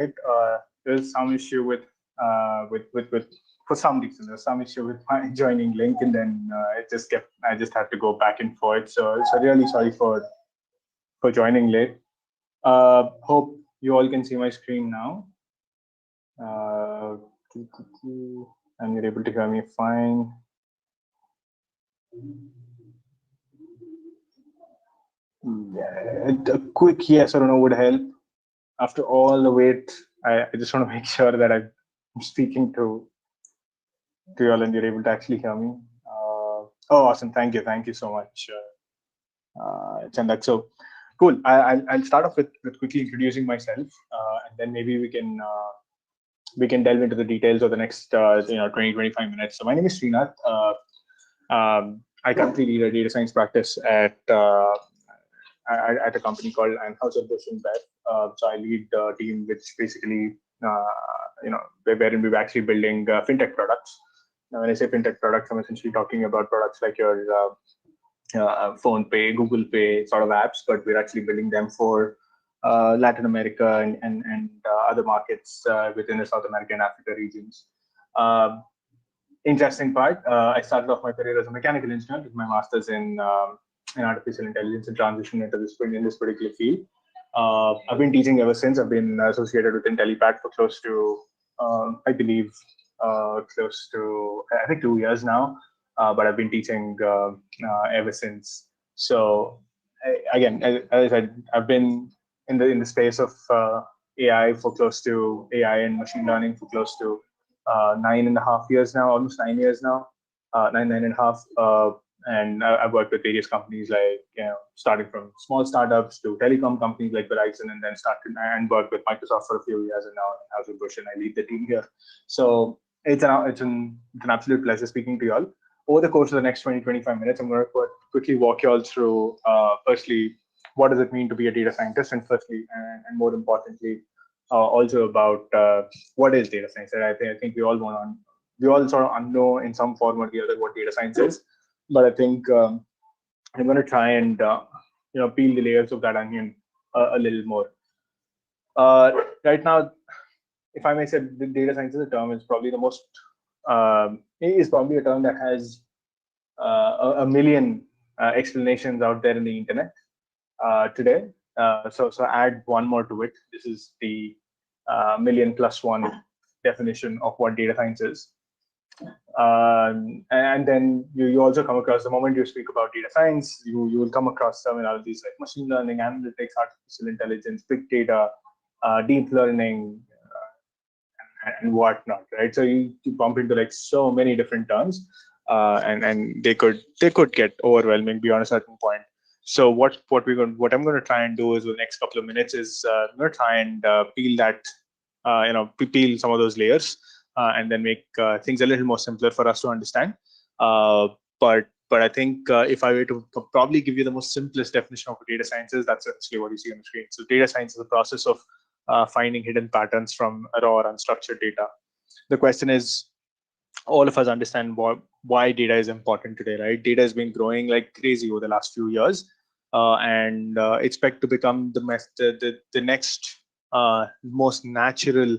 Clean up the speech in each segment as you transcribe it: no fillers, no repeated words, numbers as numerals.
it. There's some issue with for some reason there's some issue with my joining link, and then I just had to go back and forth. So really sorry for joining late. Hope you all can see my screen now. Uh, and you're able to hear me fine. Yeah, a quick yes or no would help. After all the wait, I just want to make sure that I'm speaking to you all and you're able to actually hear me. Oh, awesome! Thank you so much, Chandak. So cool. I'll start off with quickly introducing myself, and then maybe we can delve into the details of the next 20-25 minutes. So my name is Srinath. I currently lead a data science practice at a company called Anheuser-Busch InBev. So I lead the team, which basically, wherein we're actually building fintech products. Now, when I say fintech products, I'm essentially talking about products like your Phone Pay, Google Pay sort of apps, but we're actually building them for Latin America and other markets within the South America and Africa regions. Interesting part, I started off my career as a mechanical engineer with my master's in artificial intelligence and transition into in this particular field. I've been teaching ever since. I've been associated with Intellipaat for close to, I believe, I think 2 years now. But I've been teaching ever since. So again, as I said, I've been in the space of AI for close to AI and machine learning for close to 9.5 years now, almost 9 years now, nine and a half. And I've worked with various companies like, starting from small startups to telecom companies like Verizon, and then started and worked with Microsoft for a few years, and now Anheuser-Busch, and I lead the team here. So it's an absolute pleasure speaking to you all. Over the course of the next 20-25 minutes, I'm going to quickly walk you all through, firstly, what does it mean to be a data scientist, and firstly, and more importantly, also about what is data science. And I think we all sort of know in some form or the other what data science is. But I think I'm going to try and peel the layers of that onion a little more. Right now, if I may say, the data science as a term is probably the most is probably a term that has a million explanations out there in the internet today. So add one more to it. This is the million plus one definition of what data science is. And then you also come across, the moment you speak about data science, you will come across terminologies like machine learning, analytics, artificial intelligence, big data, deep learning, and whatnot, right? So you bump into like so many different terms, and they could get overwhelming beyond a certain point. So what I'm going to try and do is, with the next couple of minutes, is I'm going to try and peel some of those layers. And then make things a little more simpler for us to understand. But I think if I were to probably give you the most simplest definition of what data science is, that's actually what you see on the screen. So data science is the process of finding hidden patterns from raw or unstructured data. The question is, all of us understand why data is important today, right? Data has been growing like crazy over the last few years, and expect to become the next most natural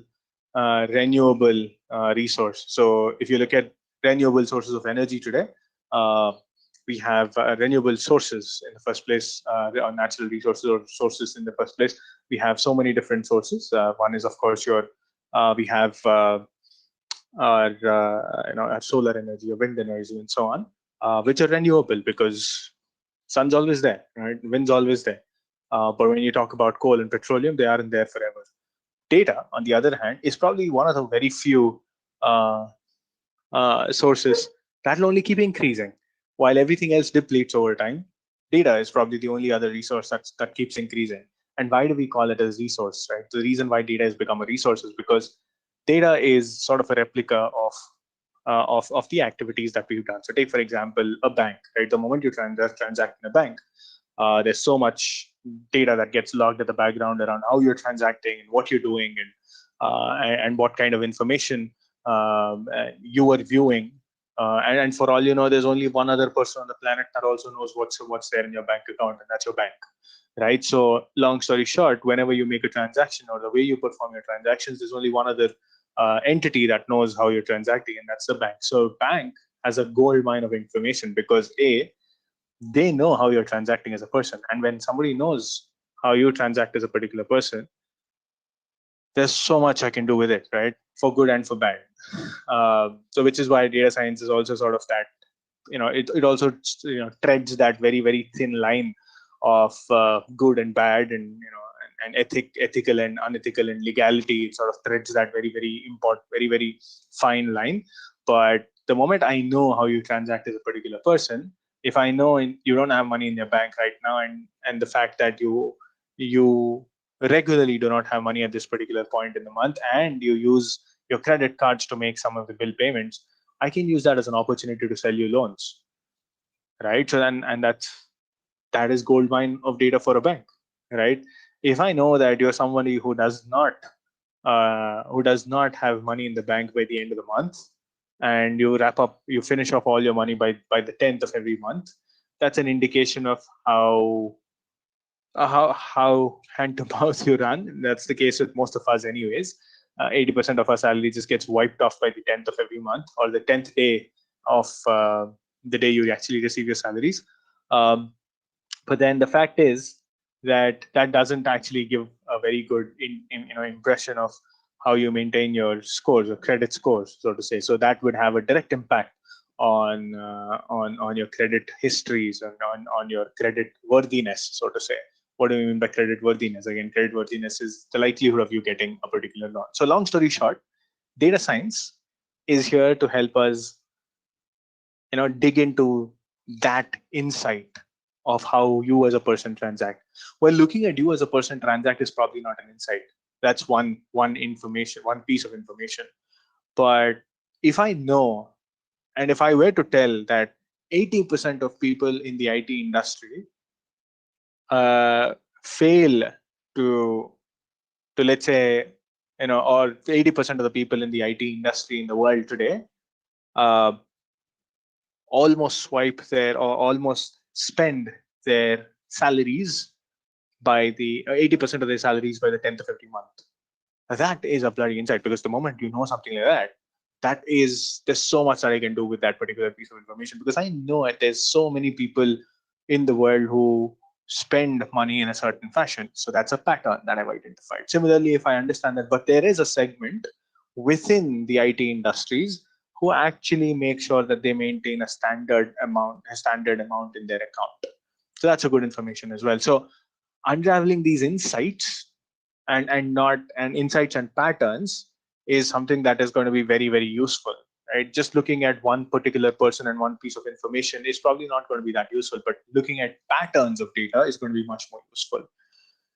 renewable resource. So if you look at renewable sources of energy today, we have renewable sources in the first place, or natural resources or sources in the first place. We have so many different sources. One is, of course, we have our solar energy, or wind energy, and so on, which are renewable because sun's always there, right? Wind's always there. But when you talk about coal and petroleum, they aren't there forever. Data, on the other hand, is probably one of the very few sources that will only keep increasing, while everything else depletes over time. Data is probably the only other resource that keeps increasing. And why do we call it a resource, right? The reason why data has become a resource is because data is sort of a replica of the activities that we've done. So take, for example, a bank, right? The moment you transact in a bank, there's so much data that gets logged at the background around how you're transacting and what you're doing, and what kind of information you are viewing And for all you know, there's only one other person on the planet that also knows what's there in your bank account, and that's your bank, right? So long story short, whenever you make a transaction or the way you perform your transactions, there's only one other entity that knows how you're transacting, and that's the bank. So bank has a gold mine of information because they know how you're transacting as a person, and when somebody knows how you transact as a particular person, there's so much I can do with it, right? For good and for bad. So which is why data science is also sort of that, it also treads that very very thin line of good and bad, and and ethical and unethical and legality. It sort of treads that very very important, very very fine line. But the moment I know how you transact as a particular person, if I know you don't have money in your bank right now, and the fact that you regularly do not have money at this particular point in the month, and you use your credit cards to make some of the bill payments, I can use that as an opportunity to sell you loans, right? So then, and that is gold mine of data for a bank, right? If I know that you're somebody who does not have money in the bank by the end of the month, and you finish off all your money by the 10th of every month, that's an indication of how hand to mouth you run. That's the case with most of us, anyways. 80% of our salary just gets wiped off by the 10th of every month, or the 10th day of the day you actually receive your salaries. But then the fact is that doesn't actually give a very good impression of how you maintain your scores or credit scores, so to say. So that would have a direct impact on your credit histories and on your credit worthiness, so to say. What do we mean by credit worthiness? Again, credit worthiness is the likelihood of you getting a particular loan. So long story short, data science is here to help us dig into that insight of how you as a person transact. Well, looking at you as a person transact is probably not an insight. That's one piece of information. But if I know, and if I were to tell that 80% of people in the IT industry fail to let's say, or 80% of the people in the IT industry in the world today uh, almost swipe their or almost spend their salaries by the 80% of their salaries by the 10th of every month. That is a bloody insight, because the moment you know something like there's so much that I can do with that particular piece of information, because I know that there's so many people in the world who spend money in a certain fashion. So that's a pattern that I've identified. Similarly, if I understand that, but there is a segment within the IT industries who actually make sure that they maintain a standard amount in their account. So that's a good information as well. So unraveling these insights and insights and patterns is something that is going to be very very useful, right? Just looking at one particular person and one piece of information is probably not going to be that useful, but looking at patterns of data is going to be much more useful.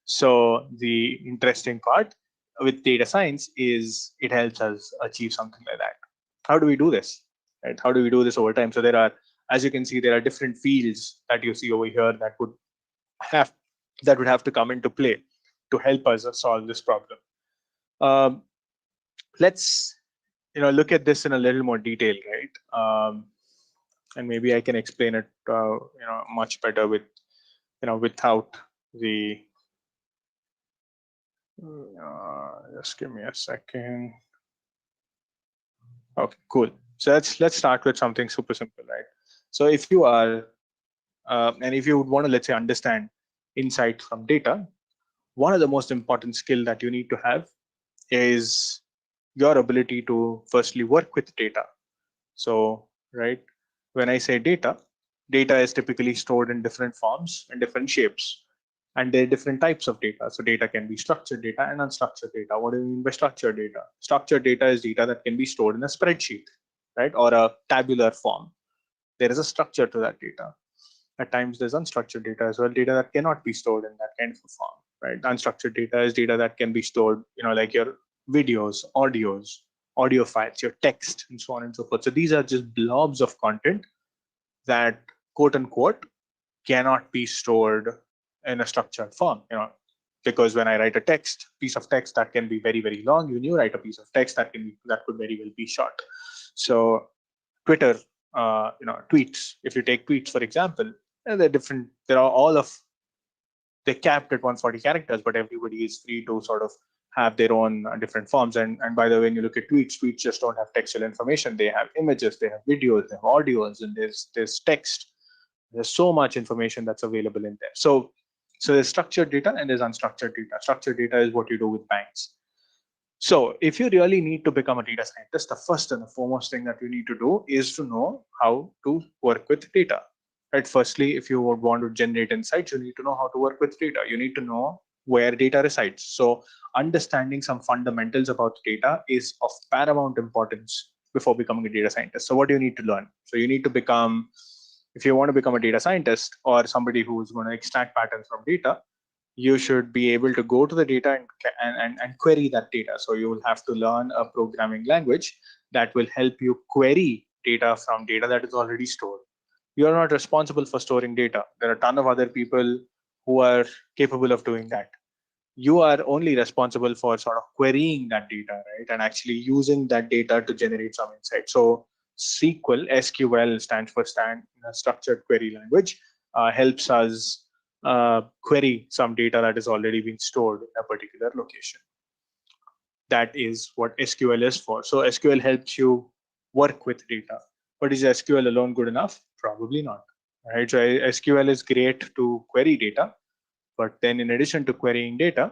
So the interesting part with data science is it helps us achieve something like that. How do we do this, right? How do we do this over time? So there are, as you can see, there are different fields that you see over here have that would have to come into play to help us solve this problem. Um, let's look at this in a little more detail, right? And maybe I can explain it much better without the just give me a second. Okay, cool. So let's start with something super simple, right? So if you are and if you would want to, let's say, understand insight from data, one of the most important skill that you need to have is your ability to firstly work with data. So, right, when I say data is typically stored in different forms and different shapes, and there are different types of data. So data can be structured data and unstructured data. What do you mean by structured data? Structured data is data that can be stored in a spreadsheet, right, or a tabular form. There is a structure to that data. At times there's unstructured data as well, data that cannot be stored in that kind of a form, right? Unstructured data is data that can be stored, like your videos, audio files, your text, and so on and so forth. So these are just blobs of content that, quote unquote, cannot be stored in a structured form, because when I write a piece of text that can be very, very long, you write a piece of text that could very well be short. So Twitter tweets. If you take tweets, for example, they're different. They're capped at 140 characters, but everybody is free to sort of have their own different forms. And by the way, when you look at tweets just don't have textual information. They have images, they have videos, they have audios, and there's text. There's so much information that's available in there. So there's structured data and there's unstructured data. Structured data is what you do with banks. So if you really need to become a data scientist, the first and the foremost thing that you need to do is to know how to work with data. Right? Firstly, if you would want to generate insights, you need to know how to work with data. You need to know where data resides. So understanding some fundamentals about data is of paramount importance before becoming a data scientist. So what do you need to learn? So you need to become, if you want to become a data scientist or somebody who's going to extract patterns from data, you should be able to go to the data and query that data. So you will have to learn a programming language that will help you query data from data that is already stored. You are not responsible for storing data. There are a ton of other people who are capable of doing that. You are only responsible for sort of querying that data, right? And actually using that data to generate some insight. So SQL stands for structured query language, helps us query some data that is already being stored in a particular location. That is what SQL is for. So SQL helps you work with data. But is SQL alone good enough? Probably not. Right. So SQL is great to query data, but then in addition to querying data,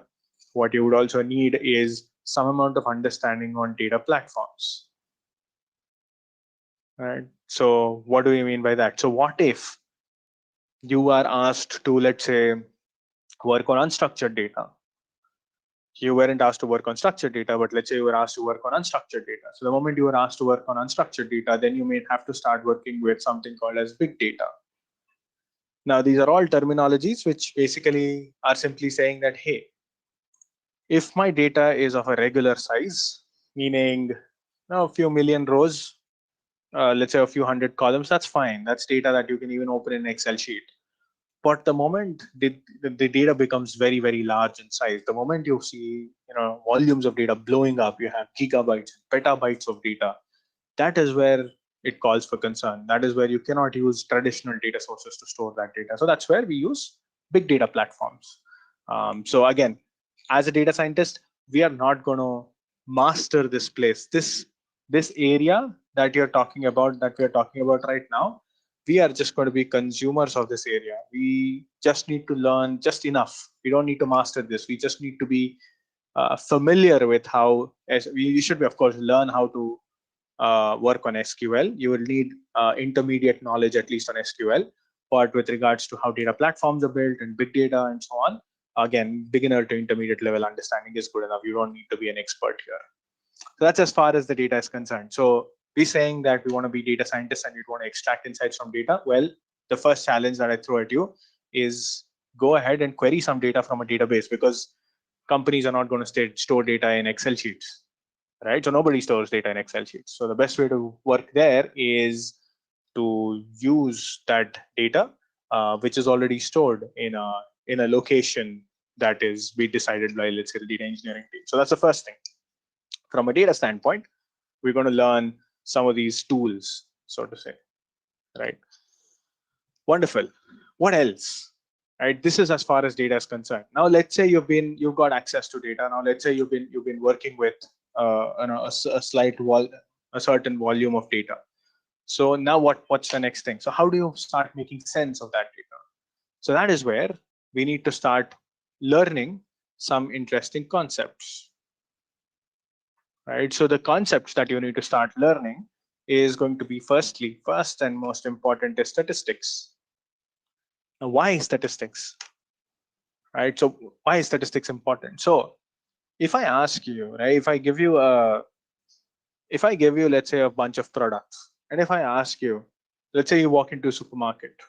what you would also need is some amount of understanding on data platforms. Right. So what do we mean by that? So what if you are asked to, let's say, work on unstructured data? You weren't asked to work on structured data, but let's say you were asked to work on unstructured data. So the moment you were asked to work on unstructured data, then you may have to start working with something called as big data. Now, these are all terminologies which basically are simply saying that, hey, if my data is of a regular size, meaning a few million rows, let's say a few hundred columns, that's fine. That's data that you can even open in an Excel sheet. But the moment the data becomes very, very large in size, the moment you see volumes of data blowing up, you have gigabytes, petabytes of data, that is where it calls for concern. That is where you cannot use traditional data sources to store that data. So that's where we use big data platforms. So again, as a data scientist, we are not going to master this place. This area that you're talking about, that we're talking about right now, we are just going to be consumers of this area. We just need to learn just enough. We don't need to master this. We just need to be familiar with how, you should be, of course, learn how to work on SQL. You will need intermediate knowledge, at least on SQL. But with regards to how data platforms are built and big data and so on, again, beginner to intermediate level understanding is good enough. You don't need to be an expert here. So that's as far as the data is concerned. So we're saying that we want to be data scientists and we want to extract insights from data. Well, the first challenge that I throw at you is go ahead and query some data from a database, because companies are not going to store data in Excel sheets, right? So nobody stores data in Excel sheets. So the best way to work there is to use that data, which is already stored in a location that is be decided by, let's say, the data engineering team. So that's the first thing. From a data standpoint, we're going to learn some of these tools, so to say, right? Wonderful. What else? Right. This is as far as data is concerned. Now, let's say you've got access to data. Now, let's say you've been working with a certain volume of data. So now what's the next thing? So how do you start making sense of that data? So that is where we need to start learning some interesting concepts. Right. So the concepts that you need to start learning is going to be first and most important is statistics. Now, why statistics? Right. So why is statistics important? So if I ask you, right, if I give you, let's say, a bunch of products, and if I ask you, let's say you walk into a supermarket,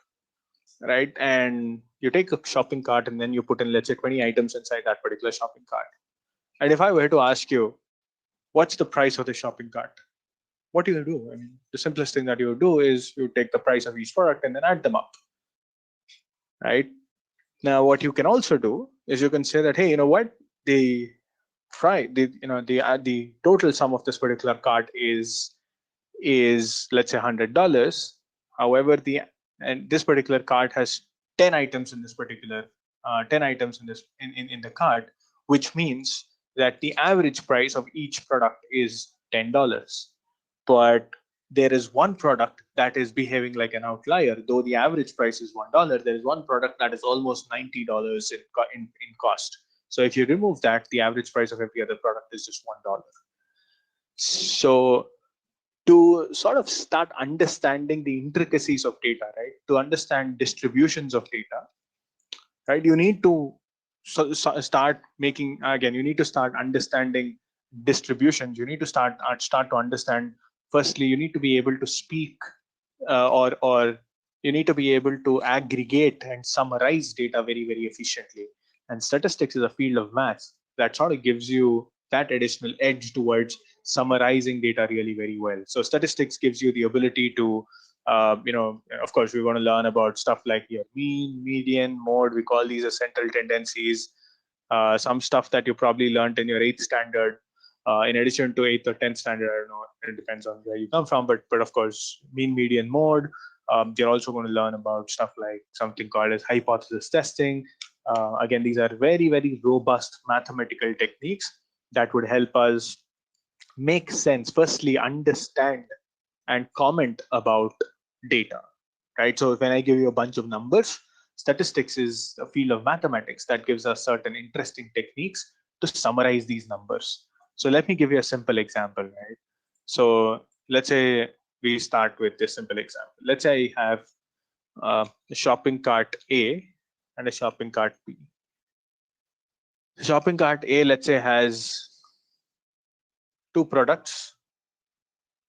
right, and you take a shopping cart and then you put in, let's say, 20 items inside that particular shopping cart. And if I were to ask you, what's the price of the shopping cart? What do you do? I mean, the simplest thing that you do is you take the price of each product and then add them up, right? Now, what you can also do is you can say that, hey, you know what, the total sum of this particular cart is is, let's say, $100. However, this particular cart has 10 items in this particular 10 items in the cart, which means that the average price of each product is $10. But there is one product that is behaving like an outlier. Though the average price is $1, there is one product that is almost $90 in cost. So if you remove that, the average price of every other product is just $1. So to sort of start understanding the intricacies of data, right? To understand distributions of data, right? You need to start making, again, you need to start understanding distributions. You need to start to understand. Firstly, you need to be able to speak, or you need to be able to aggregate and summarize data very efficiently. And statistics is a field of math that sort of gives you that additional edge towards summarizing data really very well. So statistics gives you the ability to, of course, we want to learn about stuff like your mean, median, mode. We call these as central tendencies. Some stuff that you probably learned in your 8th standard, in addition to 8th or 10th standard. I don't know, it depends on where you come from, but of course, mean, median, mode. You're also going to learn about stuff like something called as hypothesis testing. Again, these are very robust mathematical techniques that would help us make sense, firstly, understand and comment about data, right? So when I give you a bunch of numbers, statistics is a field of mathematics that gives us certain interesting techniques to summarize these numbers. So let me give you a simple example, right? So let's say we start with this simple example. Let's say I have a shopping cart A and a shopping cart B. The shopping cart A, let's say, has 2 products,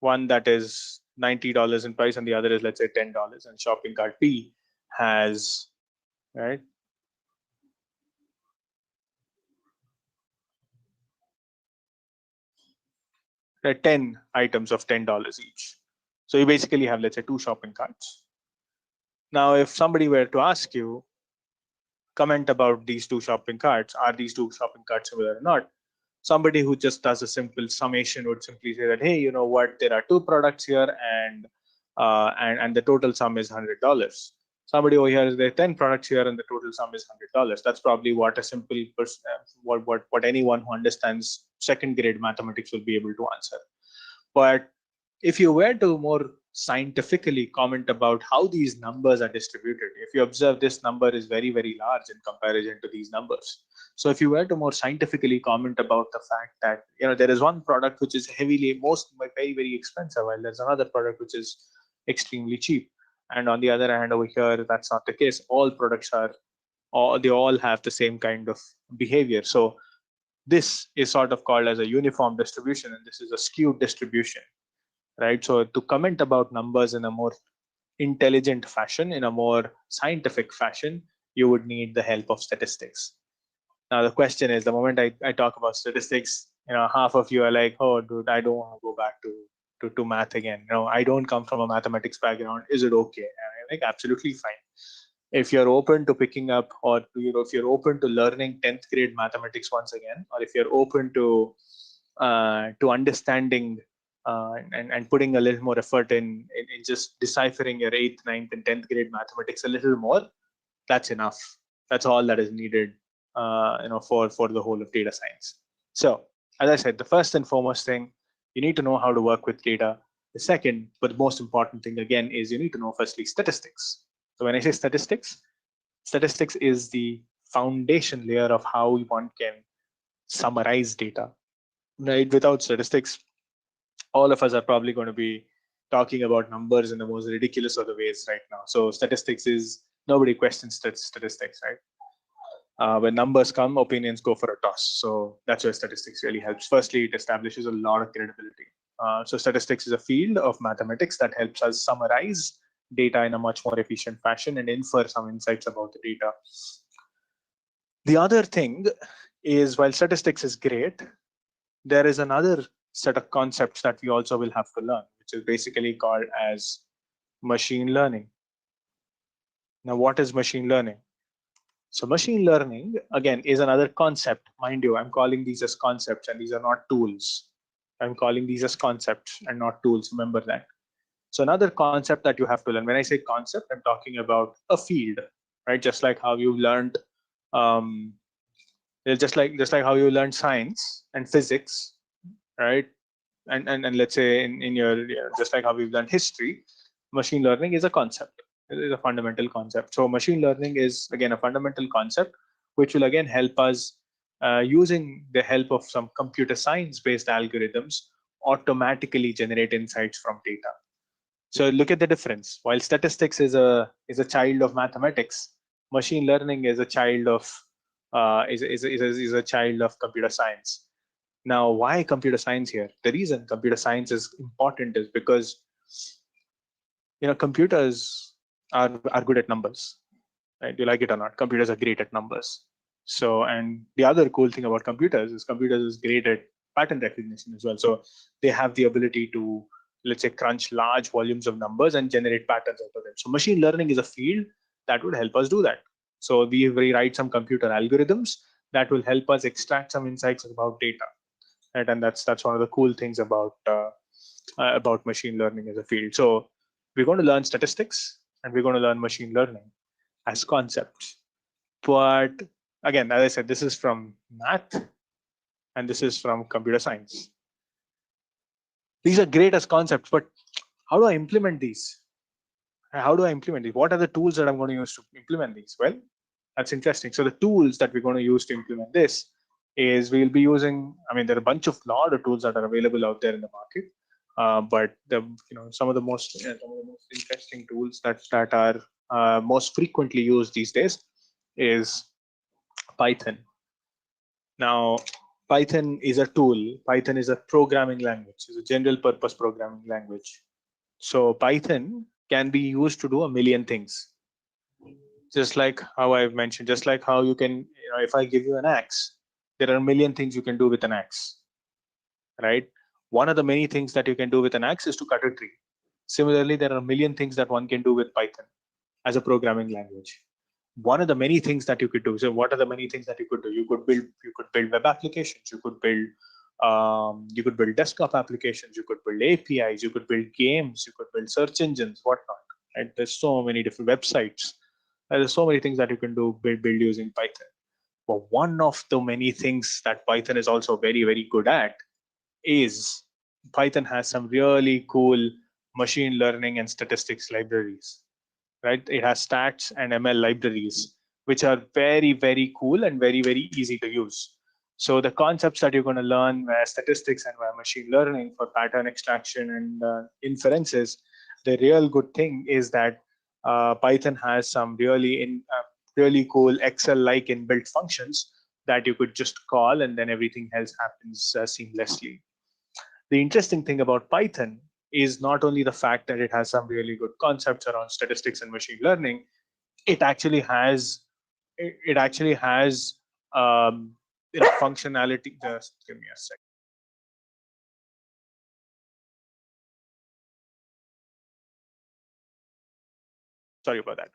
one that is $90 in price and the other is, let's say, $10. And shopping cart B has, right, 10 items of $10 each. So you basically have, let's say, 2 shopping carts. Now, if somebody were to ask you, comment about these 2 shopping carts, are these 2 shopping carts similar or not? Somebody who just does a simple summation would simply say that, hey, you know what, there are 2 products here, and the total sum is $100. Somebody over here is there 10 products here, and the total sum is $100. That's probably what a simple person, what anyone who understands 2nd grade mathematics will be able to answer. But if you were to more scientifically comment about how these numbers are distributed, if you observe this number is very large in comparison to these numbers. So if you were to more scientifically comment about the fact that, you know, there is one product which is very expensive, while there's another product which is extremely cheap. And on the other hand, over here, that's not the case. All products they all have the same kind of behavior. So this is sort of called as a uniform distribution, and this is a skewed distribution, right? So to comment about numbers in a more intelligent fashion, in a more scientific fashion, you would need the help of statistics. Now, the question is, the moment I talk about statistics, you know, half of you are like, oh, dude, I don't want to go back to math again. No, I don't come from a mathematics background. Is it okay? And I'm like, absolutely fine. If you're open to picking up, or if you're open to learning 10th grade mathematics once again, or if you're open to understanding and putting a little more effort in just deciphering your 8th, 9th, and 10th grade mathematics a little more, that's enough. That's all that is needed, for the whole of data science. So, as I said, the first and foremost thing, you need to know how to work with data. The second, but the most important thing again, is you need to know firstly statistics. So when I say statistics is the foundation layer of how one can summarize data. Right? Without statistics, all of us are probably going to be talking about numbers in the most ridiculous of the ways right now. So statistics is, nobody questions statistics, right? When numbers come, opinions go for a toss. So that's where statistics really helps. Firstly, it establishes a lot of credibility. So statistics is a field of mathematics that helps us summarize data in a much more efficient fashion and infer some insights about the data. The other thing is, while statistics is great, there is another set of concepts that we also will have to learn, which is basically called as machine learning. Now, what is machine learning? So machine learning, again, is another concept. Mind you, I'm calling these as concepts, and these are not tools. I'm calling these as concepts and not tools. Remember that. So another concept that you have to learn. When I say concept, I'm talking about a field, right? Just like how you learned, um, just like how you learned science and physics, right? And let's say in your just like how we've learned history, machine learning is a concept. It is a fundamental concept. So machine learning is again a fundamental concept, which will again help us using the help of some computer science based algorithms automatically generate insights from data. So look at the difference. While statistics is a child of mathematics, machine learning is a child of is a child of computer science. Now, why computer science here? The reason computer science is important is because computers are good at numbers, right? You like it or not, computers are great at numbers. So, and the other cool thing about computers is great at pattern recognition as well. So they have the ability to, let's say, crunch large volumes of numbers and generate patterns out of them. So machine learning is a field that would help us do that. So we rewrite some computer algorithms that will help us extract some insights about data, right? And that's one of the cool things about machine learning as a field. So we're going to learn statistics and we're going to learn machine learning as concepts. But again, as I said, this is from math and this is from computer science. These are great as concepts, but how do I implement these? How do I implement these? What are the tools that I'm going to use to implement these? Well, that's interesting. So the tools that we're going to use to implement this is we'll be using, I mean, there are a lot of tools that are available out there in the market. But some of the most interesting tools that are most frequently used these days is Python. Now, Python is a tool. Python is a programming language. It's a general purpose programming language. So Python can be used to do a million things. Just like how I've mentioned, just like how you can, if I give you an axe, there are a million things you can do with an axe, right? One of the many things that you can do with an axe is to cut a tree. Similarly, there are a million things that one can do with Python as a programming language. One of the many things that you could do. So what are the many things that you could do? You could build web applications. You could build desktop applications. You could build APIs. You could build games. You could build search engines, whatnot. Right? There's so many different websites. There's so many things that you can do build using Python. But one of the many things that Python is also very, very good at is Python has some really cool machine learning and statistics libraries, right? It has stats and ML libraries, which are very, very cool and very, very easy to use. So the concepts that you're going to learn via statistics and via machine learning for pattern extraction and inferences, the real good thing is that Python has some really cool Excel-like inbuilt functions that you could just call, and then everything else happens seamlessly. The interesting thing about Python is not only the fact that it has some really good concepts around statistics and machine learning, it actually has functionality. Just give me a sec. Sorry about that.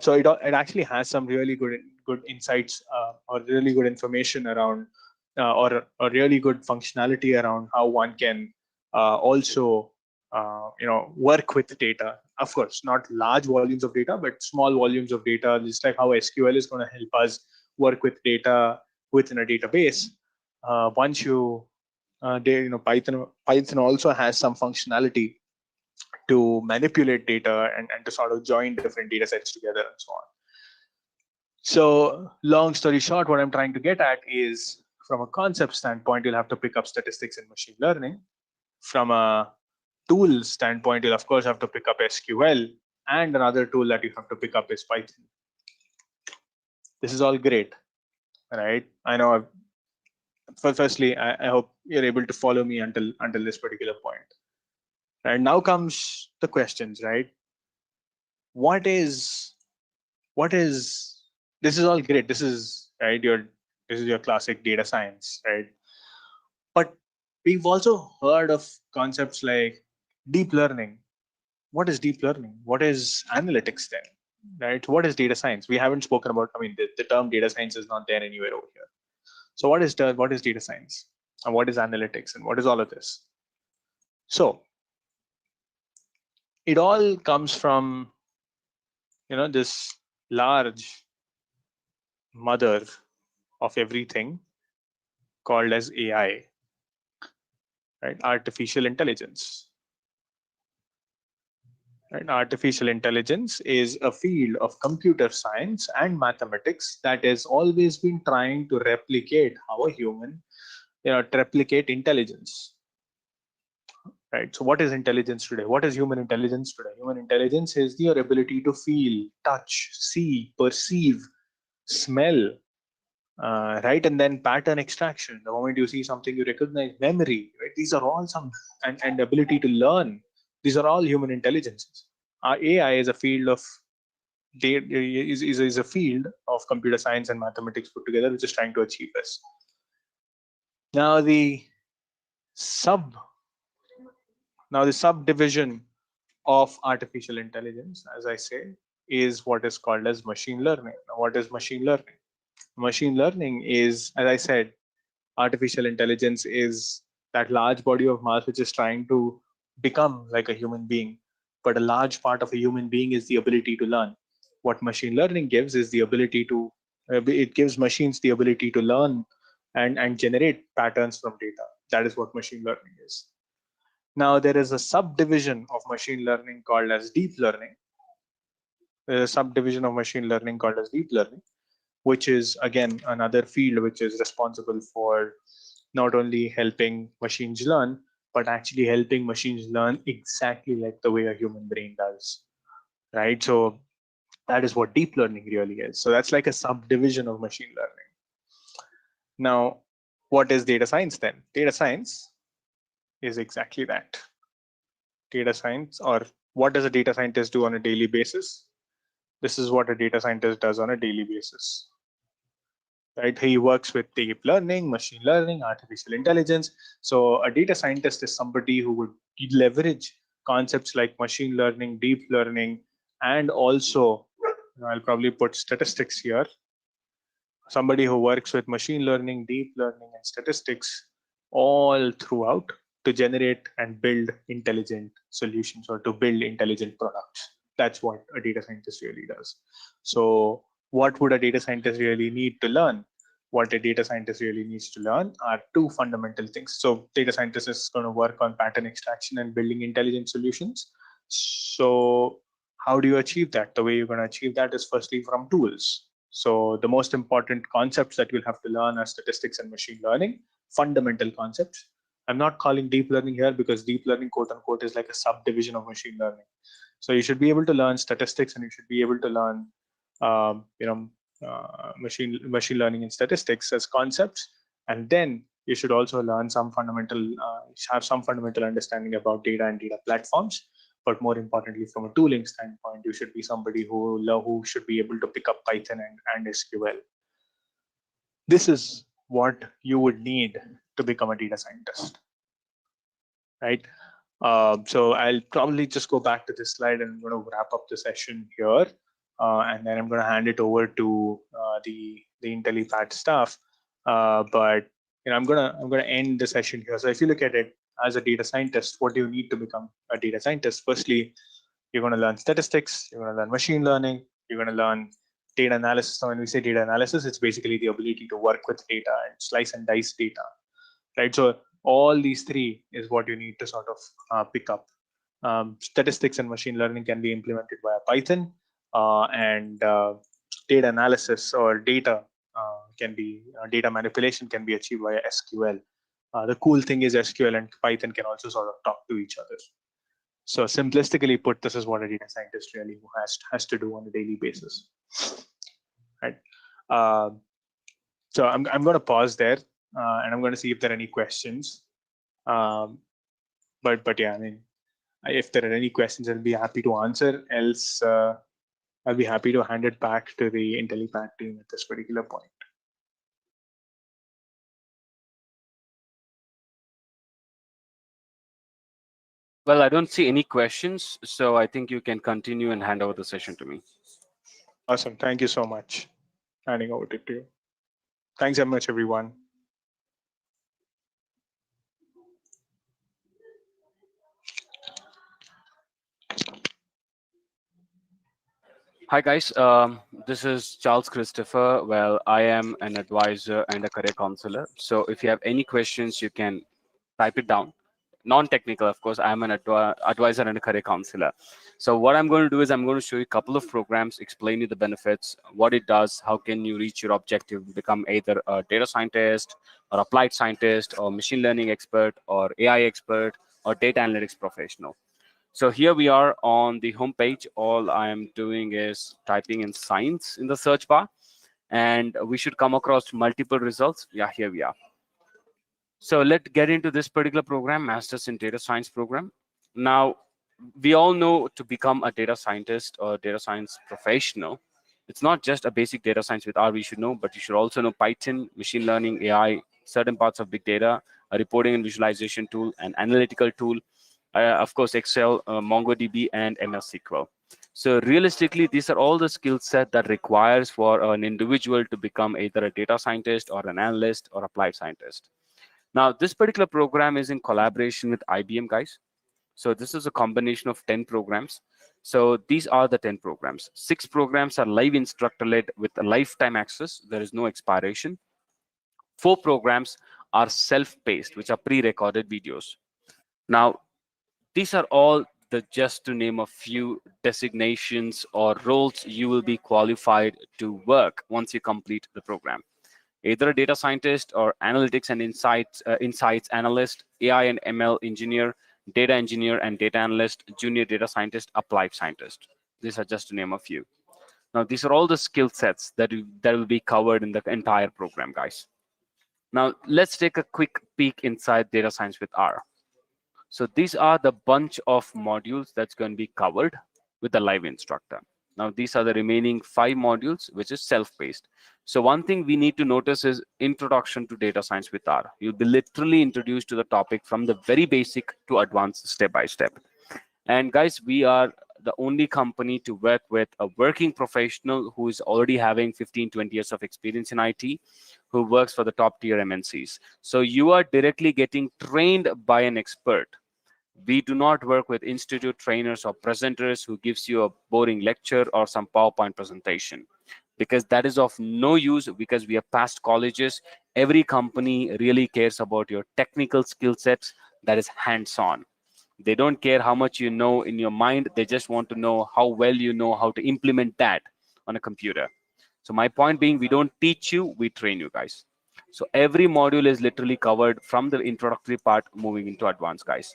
So it actually has some really good insights or really good information around or really good functionality around how one can also work with data. Of course, not large volumes of data, but small volumes of data, just like how SQL is going to help us work with data within a database. Once you Python also has some functionality to manipulate data and to sort of join different data sets together and so on. So long story short, what I'm trying to get at is from a concept standpoint, you'll have to pick up statistics and machine learning. From a tool standpoint, you'll of course have to pick up SQL, and another tool that you have to pick up is Python. This is all great, right? I know. Firstly, I hope you're able to follow me until this particular point. And now comes the questions, right? What is this is all great. This is right. This is your classic data science, right? But we've also heard of concepts like deep learning. What is deep learning? What is analytics then? Right? What is data science? We haven't spoken about. I mean, the term data science is not there anywhere over here. So what is data science? and what is analytics, and what is all of this. So it all comes from, this large mother of everything called as AI, right? Artificial intelligence. Right? Artificial intelligence is a field of computer science and mathematics that has always been trying to replicate how a human, replicate intelligence. Right. So what is intelligence today? What is human intelligence today? Human intelligence is your ability to feel, touch, see, perceive, smell, right? And then pattern extraction. The moment you see something, you recognize memory, right? These are all and ability to learn. These are all human intelligences. Our AI is a field of is a field of computer science and mathematics put together, which is trying to achieve this. Now the subdivision of artificial intelligence, as I say, is what is called as machine learning. Now, what is machine learning? Machine learning is, as I said, artificial intelligence is that large body of mass which is trying to become like a human being. But a large part of a human being is the ability to learn. What machine learning gives is the ability to, it gives machines the ability to learn and generate patterns from data. That is what machine learning is. Now, there is a subdivision of machine learning called as deep learning. There's a subdivision of machine learning called as deep learning, which is again another field which is responsible for not only helping machines learn, but actually helping machines learn exactly like the way a human brain does, right? So that is what deep learning really is. So that's like a subdivision of machine learning. Now, what is data science then? Data science is exactly that. Data science, or what does a data scientist do on a daily basis? This is what a data scientist does on a daily basis. Right? He works with deep learning, machine learning, artificial intelligence. So a data scientist is somebody who would leverage concepts like machine learning, deep learning, and also, I'll probably put statistics here. Somebody who works with machine learning, deep learning, and statistics all throughout to generate and build intelligent solutions or to build intelligent products. That's what a data scientist really does. So what would a data scientist really need to learn? What a data scientist really needs to learn are two fundamental things. So data scientist is going to work on pattern extraction and building intelligent solutions. So how do you achieve that? The way you're going to achieve that is firstly from tools. So the most important concepts that you'll have to learn are statistics and machine learning, fundamental concepts. I'm not calling deep learning here because deep learning, quote unquote, is like a subdivision of machine learning. So you should be able to learn statistics and you should be able to learn, machine learning and statistics as concepts. And then you should also learn some have some fundamental understanding about data and data platforms. But more importantly, from a tooling standpoint, you should be somebody who should be able to pick up Python and SQL. This is what you would need to become a data scientist, right? So I'll probably just go back to this slide and I'm going to wrap up the session here. And then I'm going to hand it over to the Intellipaat staff. But I'm going to end the session here. So if you look at it as a data scientist, what do you need to become a data scientist? Firstly, you're going to learn statistics. You're going to learn machine learning. You're going to learn data analysis. So when we say data analysis, it's basically the ability to work with data and slice and dice data, right? So all these three is what you need to sort of pick up. Statistics and machine learning can be implemented via Python, and data analysis or data data manipulation can be achieved via SQL. The cool thing is SQL and Python can also sort of talk to each other. So simplistically put, this is what a data scientist really has to do on a daily basis, right? So I'm going to pause there, and I'm going to see if there are any questions. But yeah, I mean, if there are any questions, I'll be happy to answer. Else, I'll be happy to hand it back to the Intellipaat team at this particular point. Well, I don't see any questions, so I think you can continue and hand over the session to me. Awesome. Thank you so much. Handing over to you. Thanks very much, everyone. Hi guys, this is Charles Christopher. Well, I am an advisor and a career counselor. So if you have any questions, you can type it down. Non-technical, of course. I'm an advisor and a career counselor. So what I'm going to do is I'm going to show you a couple of programs, explain you the benefits, what it does, how can you reach your objective, become either a data scientist or applied scientist or machine learning expert or AI expert or data analytics professional. So here we are on the homepage. All I am doing is typing in science in the search bar, and we should come across multiple results. Yeah, here we are. So let's get into this particular program, Masters in Data Science program. Now, we all know to become a data scientist or data science professional, it's not just a basic data science with R we should know, but you should also know Python, machine learning, AI, certain parts of big data, a reporting and visualization tool, an analytical tool, of course, Excel, MongoDB, and MS SQL. So realistically, these are all the skill set that requires for an individual to become either a data scientist or an analyst or applied scientist. Now, this particular program is in collaboration with IBM, guys. So this is a combination of 10 programs. So these are the 10 programs. 6 programs are live instructor-led with a lifetime access. There is no expiration. 4 programs are self-paced, which are pre-recorded videos. Now, these are all the just to name a few designations or roles you will be qualified to work once you complete the program. Either a data scientist or analytics and insights analyst, AI and ML engineer, data engineer and data analyst, junior data scientist, applied scientist. These are just to name a few. Now, these are all the skill sets that will be covered in the entire program, guys. Now, let's take a quick peek inside data science with R. So these are the bunch of modules that's going to be covered with the live instructor. Now, these are the remaining 5 modules, which is self-paced. So one thing we need to notice is introduction to data science with R. You'll be literally introduced to the topic from the very basic to advanced step by step. And guys, we are the only company to work with a working professional who is already having 15, 20 years of experience in IT, who works for the top tier MNCs. So you are directly getting trained by an expert. We do not work with institute trainers or presenters who gives you a boring lecture or some PowerPoint presentation, because that is of no use, because we are past colleges. Every company really cares about your technical skill sets, that is hands-on. They don't care how much you know in your mind. They just want to know how well you know how to implement that on a computer. So my point being, we don't teach you, we train you guys. So every module is literally covered from the introductory part moving into advanced, guys.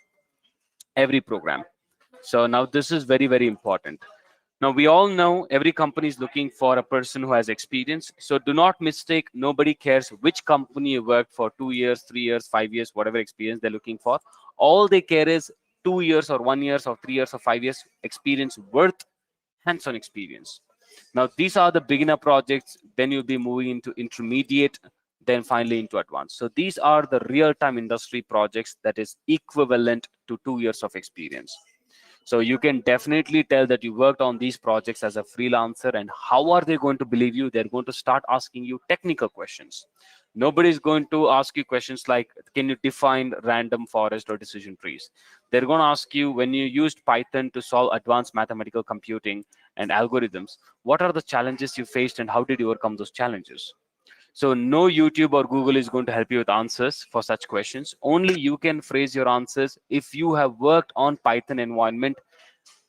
Every program. So now this is very, very important. Now we all know every company is looking for a person who has experience. So do not mistake, nobody cares which company you worked for, 2 years, 3 years, 5 years, whatever experience they're looking for. All they care is 2 years or 1 year or 3 years or 5 years experience worth hands-on experience. Now these are the beginner projects, then you'll be moving into intermediate, then finally into advanced. So these are the real-time industry projects that is equivalent to 2 years of experience. So you can definitely tell that you worked on these projects as a freelancer. And how are they going to believe you? They're going to start asking you technical questions. Nobody's going to ask you questions like, can you define random forest or decision trees? They're going to ask you, when you used Python to solve advanced mathematical computing and algorithms, what are the challenges you faced and how did you overcome those challenges? So no YouTube or Google is going to help you with answers for such questions. Only you can phrase your answers if you have worked on Python environment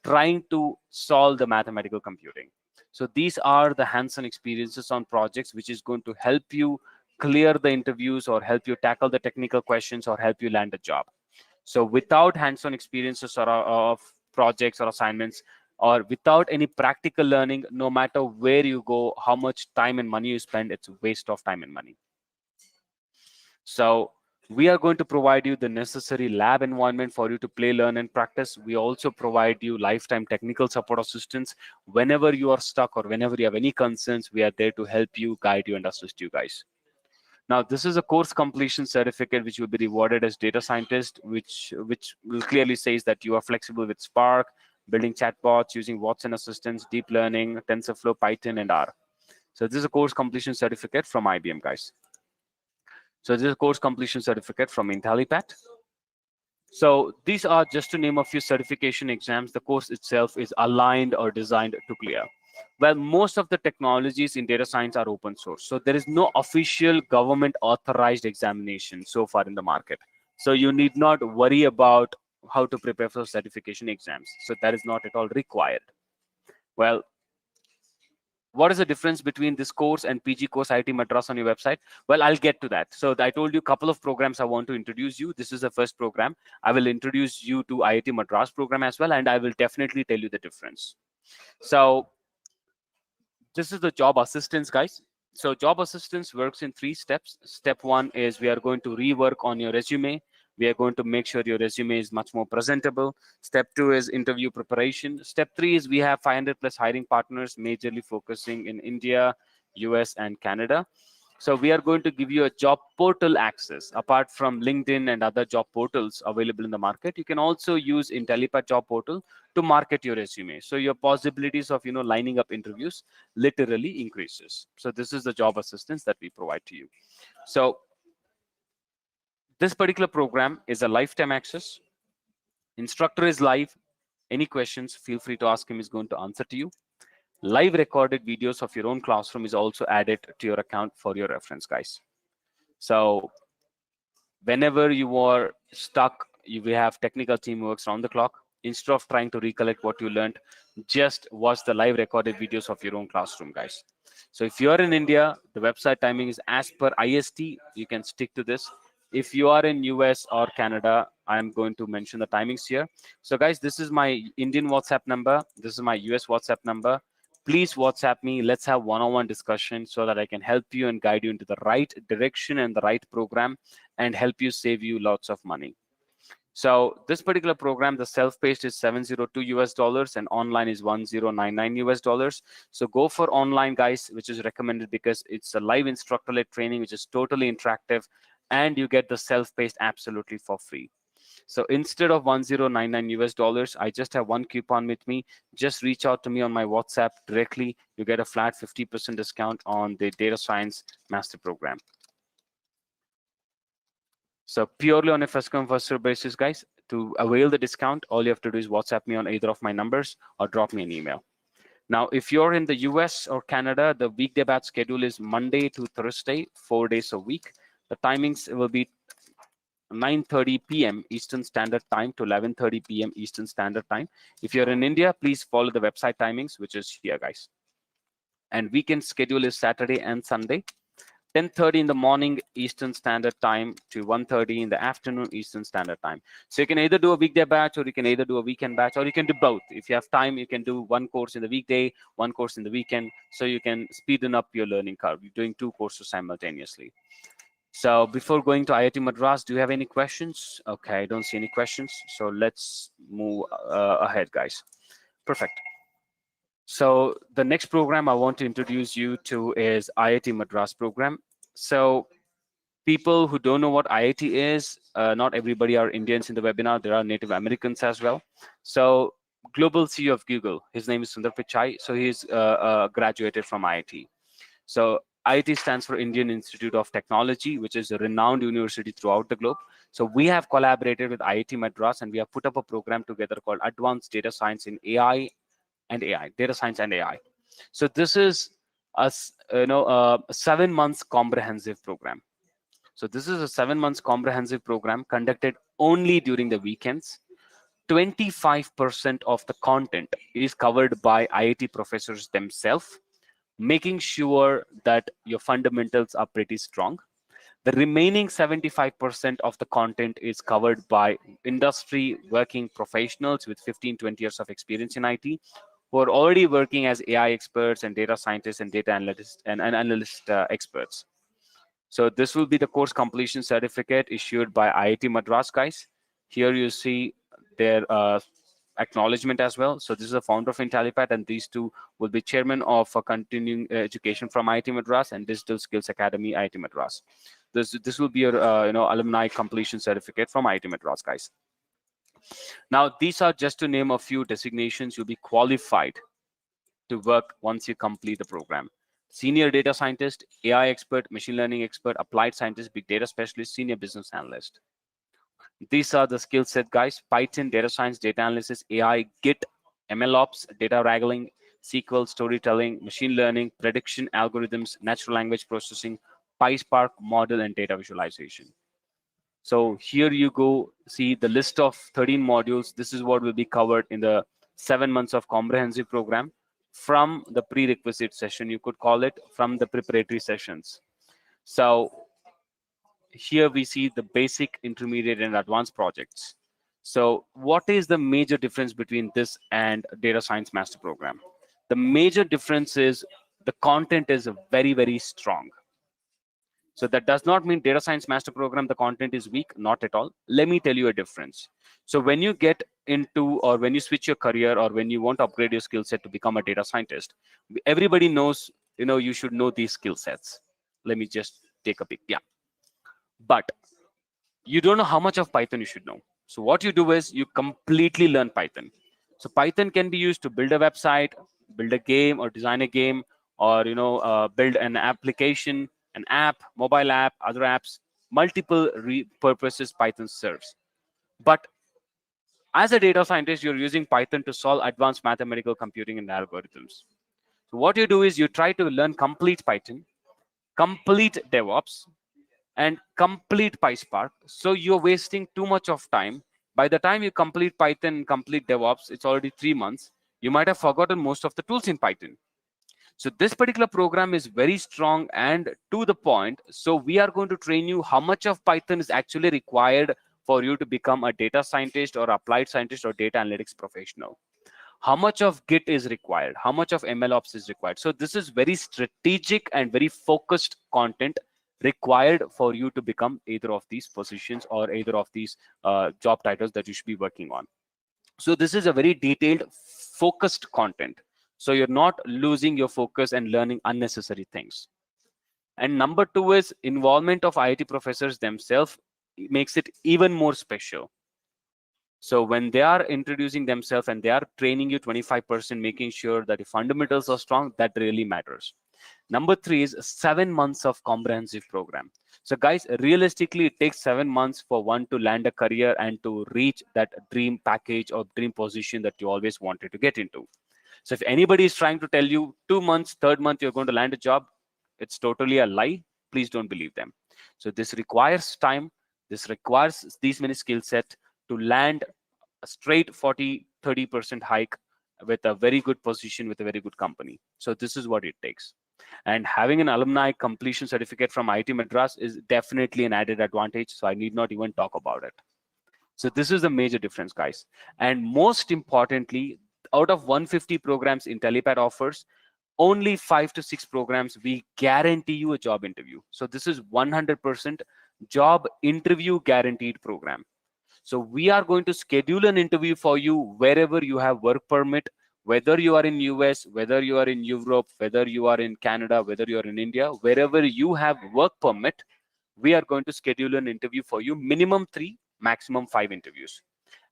trying to solve the mathematical computing. So these are the hands-on experiences on projects which is going to help you clear the interviews or help you tackle the technical questions or help you land a job. So without hands-on experiences or of projects or assignments, or without any practical learning, no matter where you go, how much time and money you spend, it's a waste of time and money. So we are going to provide you the necessary lab environment for you to play, learn, and practice. We also provide you lifetime technical support assistance. Whenever you are stuck or whenever you have any concerns, we are there to help you, guide you, and assist you guys. Now, this is a course completion certificate which will be rewarded as data scientist, which will clearly says that you are flexible with Spark, building chatbots, using Watson assistants, deep learning, TensorFlow, Python, and R. So this is a course completion certificate from IBM, guys. So this is a course completion certificate from Intellipaat. So these are just to name a few certification exams. The course itself is aligned or designed to clear. Well, most of the technologies in data science are open source. So there is no official government authorized examination so far in the market. So you need not worry about how to prepare for certification exams. So that is not at all required. Well, what is the difference between this course and PG course IIT Madras on your website? Well, I'll get to that. So I told you a couple of programs I want to introduce you. This is the first program. I will introduce you to IIT Madras program as well, and I will definitely tell you the difference. So this is the job assistance, guys. So job assistance works in 3 steps. Step 1 is we are going to rework on your resume. We are going to make sure your resume is much more presentable. Step 2 is interview preparation. Step 3 is we have 500 plus hiring partners, majorly focusing in India, US, and Canada. So we are going to give you a job portal access. Apart from LinkedIn and other job portals available in the market, you can also use Intellipaat job portal to market your resume. So your possibilities of lining up interviews literally increases. So this is the job assistance that we provide to you. So this particular program is a lifetime access. Instructor is live. Any questions, feel free to ask him. He's going to answer to you. Live recorded videos of your own classroom is also added to your account for your reference, guys. So whenever you are stuck, we have technical team who works around the clock. Instead of trying to recollect what you learned, just watch the live recorded videos of your own classroom, guys. So if you are in India, the website timing is as per IST. You can stick to this. If you are in US or Canada, I'm going to mention the timings here. So guys, this is my Indian WhatsApp number. This is my US WhatsApp number. Please WhatsApp me. Let's have one-on-one discussion so that I can help you and guide you into the right direction and the right program and help you save you lots of money. So this particular program, the self-paced is $702 US and online is $1099 US. So go for online, guys, which is recommended because it's a live instructor-led training, which is totally interactive, and you get the self-paced absolutely for free. So instead of $1099 US, I just have one coupon with me. Just reach out to me on my WhatsApp directly. You get a flat 50% discount on the data science master program. So purely on a first come first serve basis, guys. To avail the discount, all you have to do is WhatsApp me on either of my numbers or drop me an email. Now, if you're in the US or Canada, the weekday batch schedule is Monday to Thursday, 4 days a week. The timings will be 9:30 p.m. Eastern Standard Time to 11:30 p.m. Eastern Standard Time. If you're in India, please follow the website timings, which is here, guys. And weekend schedule is Saturday and Sunday. 10:30 in the morning Eastern Standard Time to 1:30 in the afternoon Eastern Standard Time. So you can either do a weekday batch or you can either do a weekend batch or you can do both. If you have time, you can do one course in the weekday, one course in the weekend. So you can speeden up your learning curve. You're doing 2 courses simultaneously. So before going to IIT Madras, do you have any questions? Okay, I don't see any questions. So let's move ahead, guys. Perfect. So the next program I want to introduce you to is IIT Madras program. So people who don't know what IIT is, not everybody are Indians in the webinar. There are Native Americans as well. So global CEO of Google, his name is Sundar Pichai. So he's graduated from IIT. So IIT stands for Indian Institute of Technology, which is a renowned university throughout the globe. So we have collaborated with IIT Madras and we have put up a program together called Advanced Data Science in AI and AI, Data Science and AI. So this is a 7 months comprehensive program. So this is a 7 months comprehensive program conducted only during the weekends. 25% of the content is covered by IIT professors themselves, making sure that your fundamentals are pretty strong. The remaining 75% of the content is covered by industry working professionals with 15-20 years of experience in IT who are already working as AI experts and data scientists and data analysts and analyst experts. So this will be the course completion certificate issued by IIT Madras, guys. Here you see their acknowledgement as well. So this is the founder of Intellipaat, and these two will be chairman of continuing education from IIT Madras and Digital Skills Academy, IIT Madras. This will be your alumni completion certificate from IIT Madras, guys. Now, these are just to name a few designations you'll be qualified to work once you complete the program. Senior data scientist, AI expert, machine learning expert, applied scientist, big data specialist, senior business analyst. These are the skill set, guys. Python, data science, data analysis, AI, Git, MLOps, data wrangling, SQL, storytelling, machine learning, prediction algorithms, natural language processing, PySpark, model, and data visualization. So here you go, see the list of 13 modules. This is what will be covered in the 7 months of comprehensive program from the prerequisite session, you could call it, from the preparatory sessions. So here we see the basic, intermediate, and advanced projects. So what is the major difference between this and data science master program? The major difference is the content is very, very strong. So that does not mean data science master program, the content is weak, not at all. Let me tell you a difference. So when you get into, or when you switch your career, or when you want to upgrade your skill set to become a data scientist, everybody knows, you should know these skill sets. Let me just take a peek. Yeah. But you don't know how much of Python you should know. So what you do is you completely learn Python. So Python can be used to build a website, build a game, or design a game, or build an application, an app, mobile app, other apps. Multiple purposes Python serves. But as a data scientist, you're using Python to solve advanced mathematical computing and algorithms. So what you do is you try to learn complete Python, complete DevOps, and complete PySpark. So you're wasting too much of time. By the time you complete Python, complete DevOps, it's already 3 months. You might have forgotten most of the tools in Python. So this particular program is very strong and to the point. So we are going to train you how much of Python is actually required for you to become a data scientist or applied scientist or data analytics professional. How much of Git is required, how much of MLOps is required. So this is very strategic and very focused content required for you to become either of these positions or either of these job titles that you should be working on. So this is a very detailed, focused content. So you're not losing your focus and learning unnecessary things. And number two is involvement of IIT professors themselves makes it even more special. So when they are introducing themselves and they are training you 25%, making sure that the fundamentals are strong, that really matters. Number three is 7 months of comprehensive program. So guys, realistically, it takes 7 months for one to land a career and to reach that dream package or dream position that you always wanted to get into. So if anybody is trying to tell you 2 months, third month, you're going to land a job, it's totally a lie. Please don't believe them. So this requires time. This requires these many skill set to land a straight 40-30% hike with a very good position with a very good company. So this is what it takes. And having an alumni completion certificate from IIT Madras is definitely an added advantage. So I need not even talk about it. So this is the major difference, guys. And most importantly, out of 150 programs Intellipaat offers, only 5 to 6 programs we guarantee you a job interview. So this is 100% job interview guaranteed program. So we are going to schedule an interview for you wherever you have work permit, whether you are in US, whether you are in Europe, whether you are in Canada, whether you are in India, wherever you have work permit, we are going to schedule an interview for you, minimum 3, maximum 5 interviews.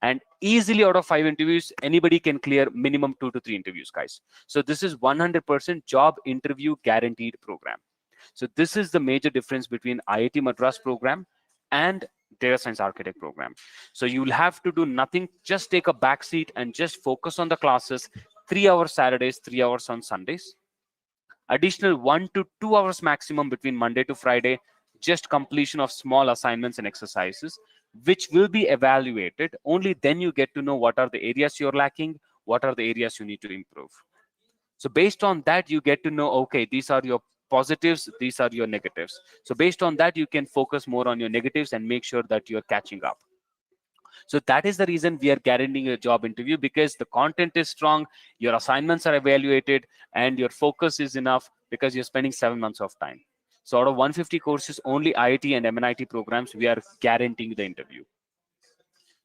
And easily out of 5 interviews, anybody can clear minimum 2 to 3 interviews, guys. So this is 100% job interview guaranteed program. So this is the major difference between IIT Madras program and data science architect program. So you'll have to do nothing, just take a back seat and just focus on the classes, 3 hours Saturdays, 3 hours on Sundays. Additional 1 to 2 hours maximum between Monday to Friday, just completion of small assignments and exercises, which will be evaluated. Only then you get to know what are the areas you're lacking, what are the areas you need to improve. So based on that, you get to know, okay, these are your positives, these are your negatives. So based on that, you can focus more on your negatives and make sure that you're catching up. So that is the reason we are guaranteeing a job interview, because the content is strong, your assignments are evaluated, and your focus is enough because you're spending 7 months of time. So out of 150 courses, only IIT and MNIT programs, we are guaranteeing the interview.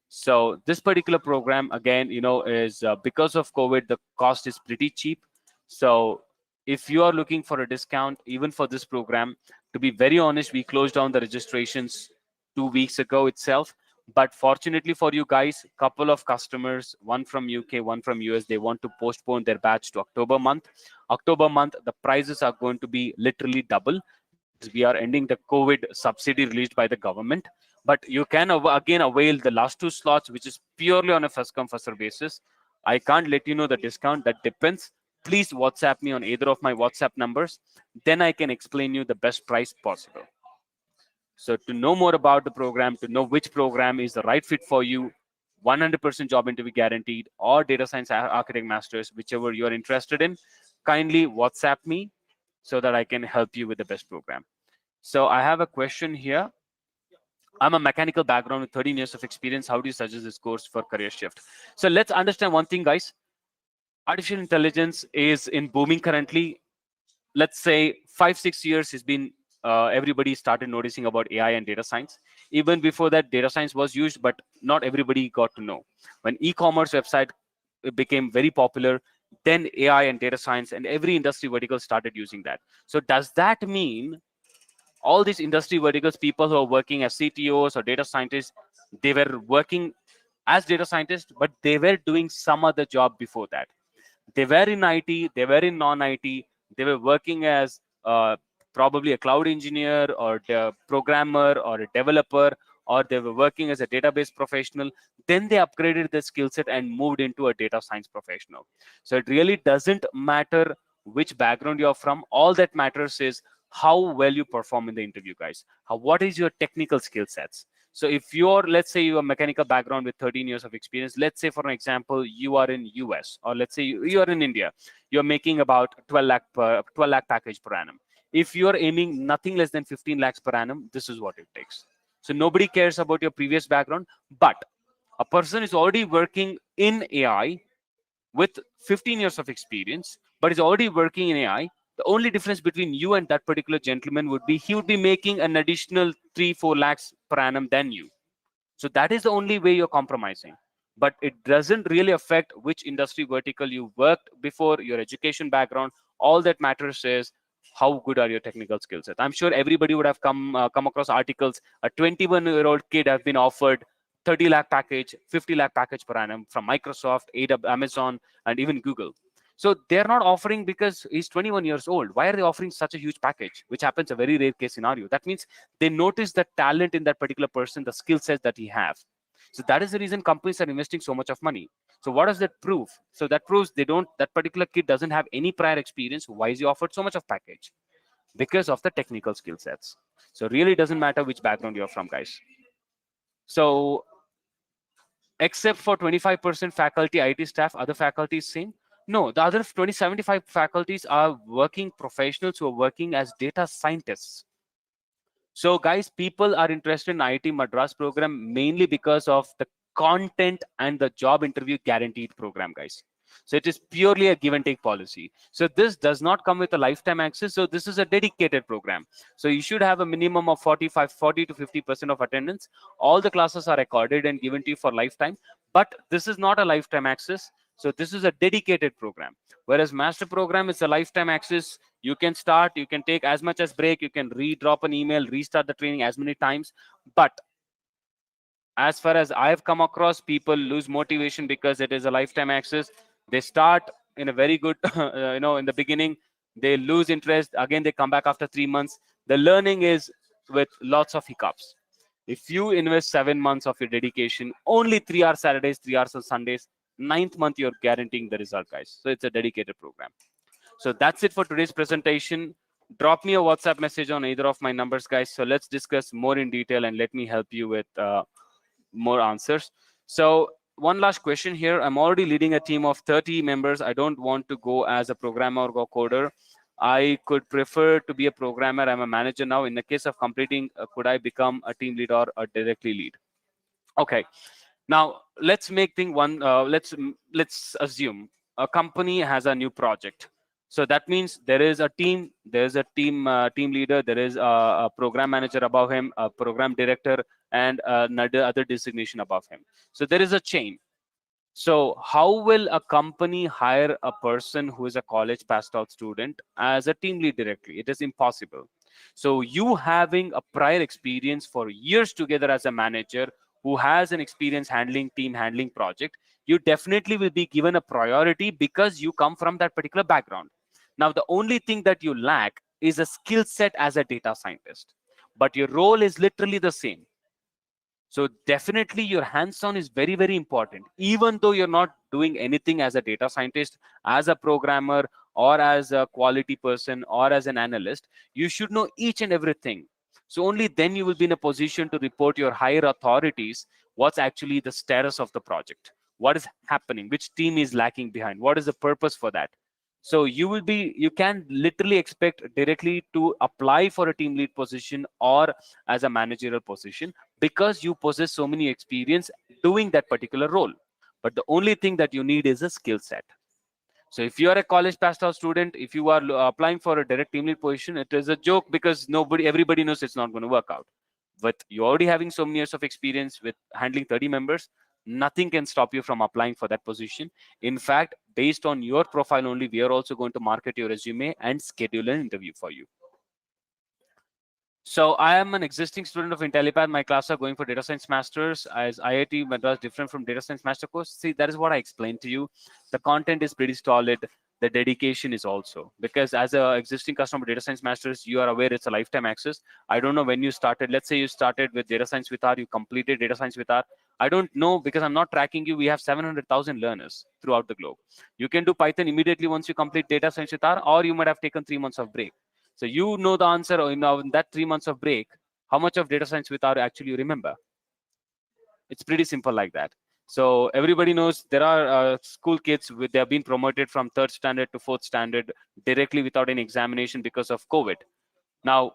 So this particular program, again, is because of COVID, the cost is pretty cheap. So if you are looking for a discount, even for this program, to be very honest, we closed down the registrations 2 weeks ago itself. But fortunately for you guys, couple of customers, one from UK, one from US, they want to postpone their batch to October month. October month, the prices are going to be literally double because we are ending the COVID subsidy released by the government. But you can again avail the last 2 slots, which is purely on a first come first serve basis. I can't let you know the discount, that depends. please WhatsApp me on either of my WhatsApp numbers. Then I can explain you the best price possible. So to know more about the program, to know which program is the right fit for you, 100% job interview guaranteed, or data science architect masters, whichever you're interested in, kindly WhatsApp me so that I can help you with the best program. So I have a question here. I'm a mechanical background with 13 years of experience. How do you suggest this course for career shift? So let's understand one thing, guys. Artificial intelligence is in booming currently. Let's say 5 6 years has been everybody started noticing about AI and data science. Even before that, data science was used, but not everybody got to know. When e-commerce website became very popular, then AI and data science and every industry vertical started using that. So does that mean all these industry verticals, people who are working as CTOs or data scientists, they were working as data scientists, but they were doing some other job before that? They were in IT, they were in non-IT, they were working as probably a cloud engineer or a programmer or a developer, or they were working as a database professional. Then they upgraded their skill set and moved into a data science professional. So it really doesn't matter which background you're from. All that matters is how well you perform in the interview, guys. What is your technical skill sets? So if you're, let's say you have a mechanical background with 13 years of experience, let's say for an example, you are in US, or let's say you are in India, you're making about 12 lakh package per annum. If you're aiming nothing less than 15 lakhs per annum, this is what it takes. So nobody cares about your previous background, but a person is already working in AI with 15 years of experience, but is already working in AI. The only difference between you and that particular gentleman would be he would be making an additional 3 4 lakhs per annum than you. So that is the only way you're compromising. But it doesn't really affect which industry vertical you worked before, your education background. All that matters is how good are your technical skill set. I'm sure everybody would have come across articles. A 21-year-old kid has been offered 30 lakh package, 50 lakh package per annum from Microsoft, AWS, Amazon, and even Google. So they're not offering because he's 21 years old. Why are they offering such a huge package, which happens a very rare case scenario? That means they notice the talent in that particular person, the skill set that he have. So that is the reason companies are investing so much of money. So what does that prove? So that proves that particular kid doesn't have any prior experience. Why is he offered so much of package? Because of the technical skill sets. So really doesn't matter which background you're from, guys. So except for 25% faculty, IT staff, other faculties same. No, the other 75 faculties are working professionals who are working as data scientists. So guys, people are interested in IIT Madras program mainly because of the content and the job interview guaranteed program, guys. So it is purely a give and take policy. So this does not come with a lifetime access. So this is a dedicated program. So you should have a minimum of 40 to 50% of attendance. All the classes are recorded and given to you for lifetime. But this is not a lifetime access. So this is a dedicated program. Whereas master program is a lifetime access. You can start, you can take as much as break, you can re-drop an email, restart the training as many times. But as far as I've come across, people lose motivation because it is a lifetime access. They start in a very good, in the beginning, they lose interest. Again, they come back after 3 months. The learning is with lots of hiccups. If you invest 7 months of your dedication, only 3 hours Saturdays, 3 hours on Sundays, ninth month, you're guaranteeing the result, guys. So it's a dedicated program. So that's it for today's presentation. Drop me a WhatsApp message on either of my numbers, guys. So let's discuss more in detail and let me help you with more answers. So one last question here. I'm already leading a team of 30 members. I don't want to go as a programmer or coder. I could prefer to be a programmer. I'm a manager now. In the case of completing, could I become a team lead or a directly lead? Okay. Now let's make thing one. Let's assume a company has a new project. So that means there is a team. There is a team leader. There is a program manager above him, a program director, and another other designation above him. So there is a chain. So how will a company hire a person who is a college passed out student as a team lead directly? It is impossible. So you having a prior experience for years together as a manager who has an experience handling team, handling project, you definitely will be given a priority because you come from that particular background. Now, the only thing that you lack is a skill set as a data scientist, but your role is literally the same. So definitely your hands-on is very, very important. Even though you're not doing anything as a data scientist, as a programmer, or as a quality person, or as an analyst, you should know each and everything. So only then you will be in a position to report your higher authorities what's actually the status of the project, what is happening, which team is lacking behind, what is the purpose for that. So you can literally expect directly to apply for a team lead position or as a managerial position, because you possess so many experience doing that particular role. But the only thing that you need is a skill set. So if you are a college passed out student, if you are applying for a direct team lead position, it is a joke, because everybody knows it's not going to work out. But you're already having so many years of experience with handling 30 members, nothing can stop you from applying for that position. In fact, based on your profile only, we are also going to market your resume and schedule an interview for you. So I am an existing student of Intellipaat. My class are going for data science masters, as IIT Madras different from data science master course. See, that is what I explained to you. The content is pretty solid. The dedication is also, because as a existing customer of data science masters, you are aware it's a lifetime access. I don't know when you started. Let's say you started with data science with R, you completed data science with R. I don't know, because I'm not tracking you. We have 700,000 learners throughout the globe. You can do Python immediately once you complete data science with R, or you might have taken 3 months of break. So you know the answer in that 3 months of break, how much of data science with R actually you remember. It's pretty simple like that. So everybody knows there are school kids they have been promoted from 3rd standard to 4th standard directly without any examination because of COVID. Now,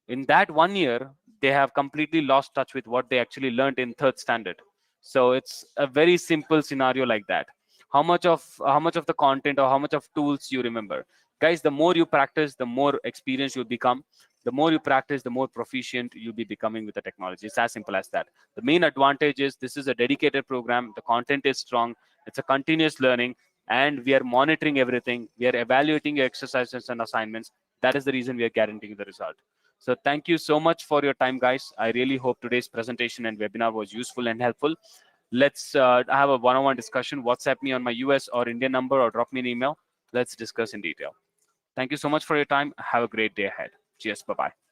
in that 1 year, they have completely lost touch with what they actually learned in 3rd standard. So it's a very simple scenario like that. How much of the content or how much of tools you remember? Guys, the more you practice, the more experienced you'll become. The more you practice, the more proficient you'll be becoming with the technology. It's as simple as that. The main advantage is this is a dedicated program. The content is strong. It's a continuous learning, and we are monitoring everything. We are evaluating your exercises and assignments. That is the reason we are guaranteeing the result. So thank you so much for your time, guys. I really hope today's presentation and webinar was useful and helpful. Let's have a one-on-one discussion. WhatsApp me on my US or Indian number, or drop me an email. Let's discuss in detail. Thank you so much for your time. Have a great day ahead. Cheers. Bye-bye.